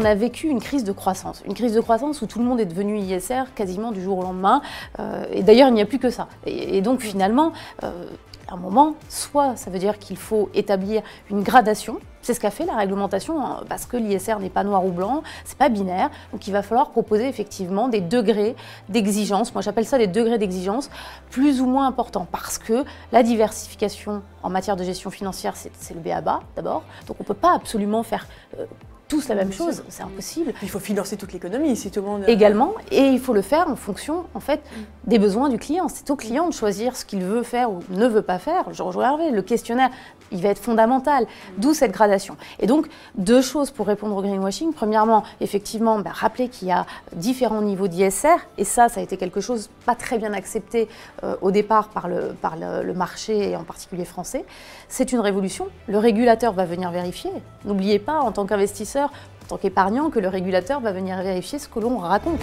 qu'on a vécu une crise de croissance. Une crise de croissance où tout le monde est devenu ISR quasiment du jour au lendemain. Et d'ailleurs, il n'y a plus que ça. Et donc finalement, à un moment, soit ça veut dire qu'il faut établir une gradation. C'est ce qu'a fait la réglementation, hein, parce que l'ISR n'est pas noir ou blanc, c'est pas binaire. Donc il va falloir proposer effectivement des degrés d'exigence. Moi j'appelle ça des degrés d'exigence plus ou moins importants, parce que la diversification en matière de gestion financière, c'est le b.a.-ba d'abord. Donc on ne peut pas absolument faire tous la même chose, c'est impossible. Il faut financer toute l'économie si tout le monde... Également, et il faut le faire en fonction en fait, des besoins du client. C'est au client de choisir ce qu'il veut faire ou ne veut pas faire. Je rejoins Hervé, le questionnaire, il va être fondamental, d'où cette gradation. Et donc, deux choses pour répondre au greenwashing. Premièrement, effectivement, rappeler qu'il y a différents niveaux d'ISR, et ça a été quelque chose pas très bien accepté au départ par le marché, et en particulier français. C'est une révolution. Le régulateur va venir vérifier. N'oubliez pas, en tant qu'investisseur, en tant qu'épargnant, que le régulateur va venir vérifier ce que l'on raconte.